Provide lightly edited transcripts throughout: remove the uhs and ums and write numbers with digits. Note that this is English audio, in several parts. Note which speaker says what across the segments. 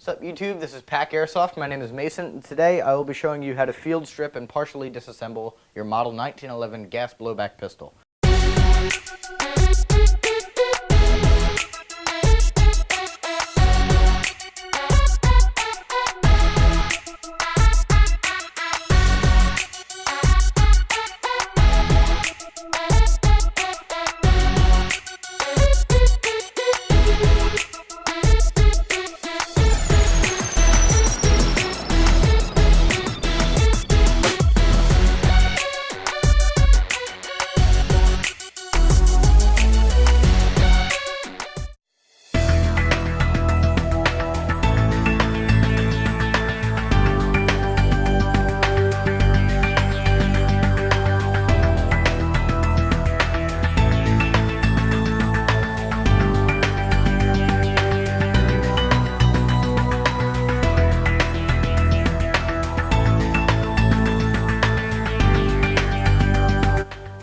Speaker 1: What's up YouTube, this is Pack Airsoft, my name is Mason, and today I will be showing you how to field strip and partially disassemble your Model 1911 gas blowback pistol.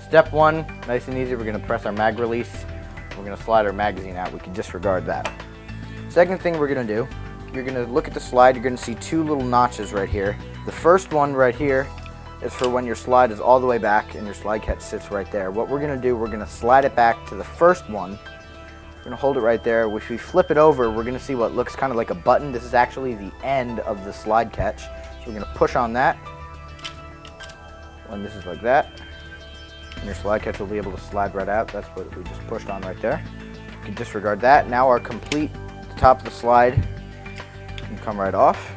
Speaker 1: Step one, nice and easy, we're going to press our mag release. We're going to slide our magazine out. We can disregard that. Second thing we're going to do, you're going to look at the slide. You're going to see two little notches right here. The first one right here is for when your slide is all the way back and your slide catch sits right there. What we're going to do, we're going to slide it back to the first one. We're going to hold it right there. If we flip it over, we're going to see what looks kind of like a button. This is actually the end of the slide catch. So we're going to push on that. When this is like that, and your slide catch will be able to slide right out. That's what we just pushed on right there. You can disregard that. Now our complete top of the slide can come right off.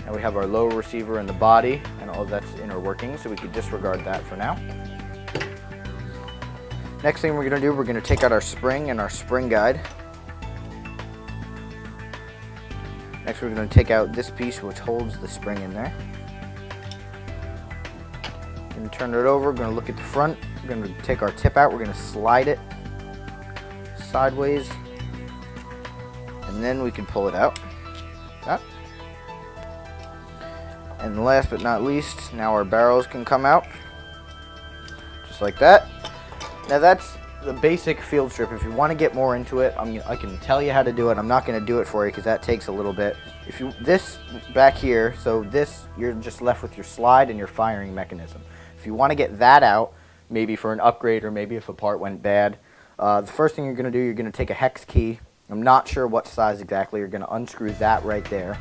Speaker 1: Now we have our lower receiver and the body and all that's inner working, so we can disregard that for now. Next thing we're going to do, we're going to take out our spring and our spring guide. Next we're going to take out this piece which holds the spring in there. We're going to turn it over, we're going to look at the front, we're going to take our tip out, we're going to slide it sideways, and then we can pull it out. And last but not least, now our barrels can come out, just like that. Now that's the basic field strip. If you want to get more into it, I can tell you how to do it. I'm not going to do it for you because that takes a little bit. This back here, so this, you're just left with your slide and your firing mechanism. If you want to get that out, maybe for an upgrade or maybe if a part went bad, the first thing you're going to do, you're going to take a hex key. I'm not sure what size exactly. You're going to unscrew that right there.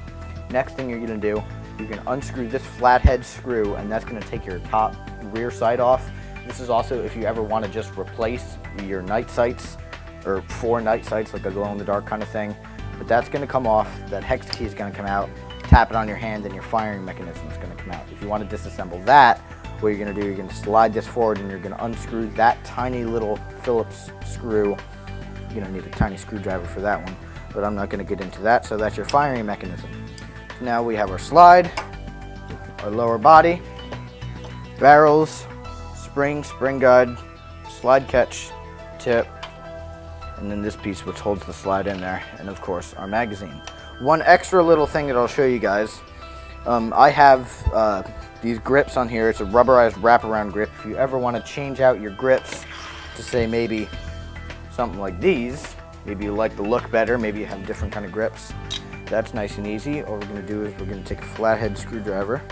Speaker 1: Next thing you're going to do, you're going to unscrew this flathead screw, and that's going to take your top rear sight off. This is also if you ever want to just replace your night sights, or 4 night sights, like a glow-in-the-dark kind of thing. But that's going to come off. That hex key is going to come out. Tap it on your hand, and your firing mechanism is going to come out. If you want to disassemble that, what you're going to do, you're going to slide this forward and you're going to unscrew that tiny little Phillips screw. You're going to need a tiny screwdriver for that one, but I'm not going to get into that. So that's your firing mechanism. So now we have our slide, our lower body, barrels, spring guide, slide catch, tip, and then this piece which holds the slide in there, and of course our magazine. One extra little thing that I'll show you guys, I have these grips on here. It's a rubberized wraparound grip. If you ever want to change out your grips to say maybe something like these, maybe you like the look better, maybe you have different kind of grips, that's nice and easy. All we're going to do is we're going to take a flathead screwdriver,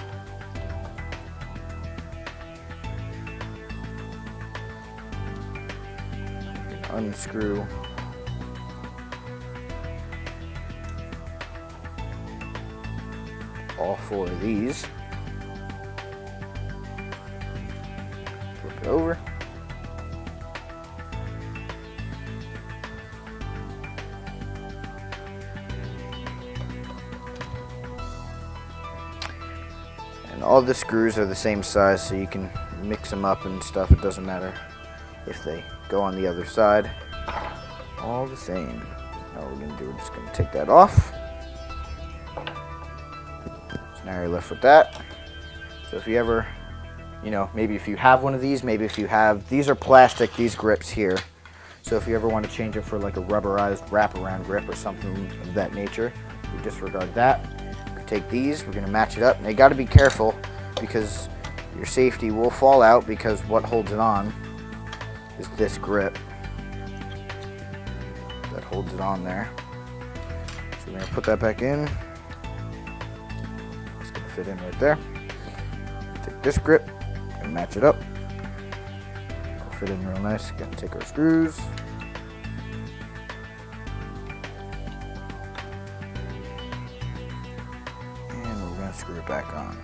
Speaker 1: unscrew all 4 of these, flip it over, and all the screws are the same size, so you can mix them up and stuff. It doesn't matter if they go on the other side, all the same. Now what we're going to do, we're just going to take that off. Now you're left with that. So if you ever, maybe if you have one of these, maybe if you have, these are plastic, these grips here. So if you ever want to change it for like a rubberized wraparound grip or something of that nature, you disregard that. Take these, we're going to match it up. Now you got to be careful because your safety will fall out, because what holds it on is this grip that holds it on there. So we're going to put that back in. It's going to fit in right there. Take this grip and match it up. It'll fit in real nice. Going to take our screws. And we're going to screw it back on.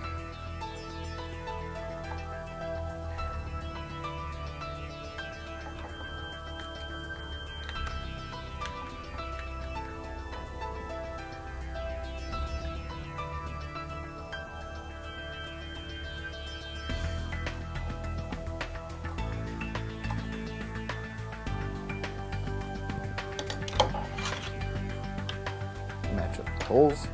Speaker 1: Match up the holes.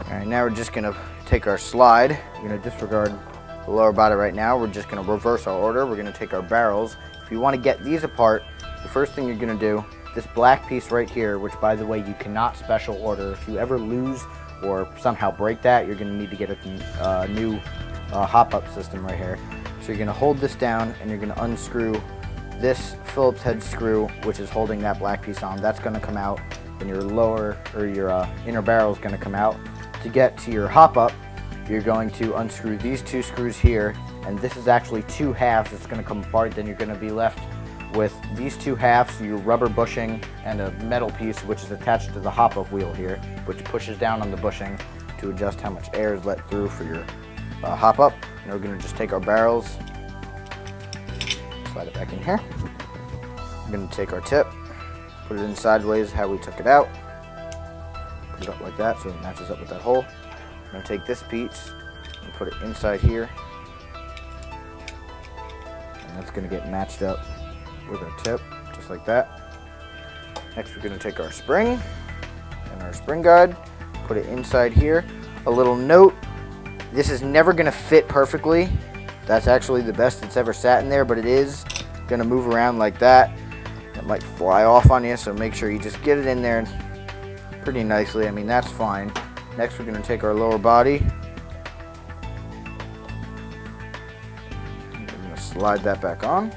Speaker 1: Alright, now we're just going to take our slide. We're going to disregard the lower body right now. We're just going to reverse our order. We're going to take our barrels. If you want to get these apart, the first thing you're going to do, this black piece right here, which by the way you cannot special order. If you ever lose or somehow break that, you're going to need to get a new hop-up system right here. So you're going to hold this down and you're going to unscrew this Phillips head screw, which is holding that black piece on. That's going to come out, and your lower or your inner barrel is going to come out. To get to your hop-up, you're going to unscrew these two screws here, and this is actually two halves. It's going to come apart. Then you're going to be left with these two halves, your rubber bushing, and a metal piece which is attached to the hop-up wheel here, which pushes down on the bushing to adjust how much air is let through for your hop-up. And we're going to just take our barrels, slide it back in here. We're going to take our tip, put it in sideways how we took it out. Put it up like that so it matches up with that hole. I'm going to take this piece and put it inside here, and that's going to get matched up with our tip, just like that. Next we're going to take our spring and our spring guide, put it inside here. A little note, this is never going to fit perfectly. That's actually the best it's ever sat in there, but it is going to move around like that. It might fly off on you, so make sure you just get it in there pretty nicely. I mean, that's fine. Next we're going to take our lower body. We're going to slide that back on.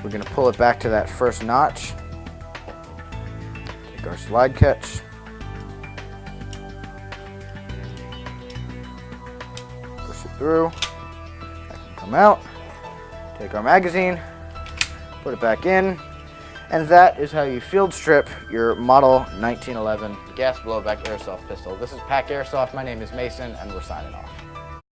Speaker 1: We're going to pull it back to that first notch. Take our slide catch. Push it through. That can come out. Take our magazine. Put it back in. And that is how you field strip your Model 1911 gas blowback airsoft pistol. This is Pack Airsoft. My name is Mason, and we're signing off.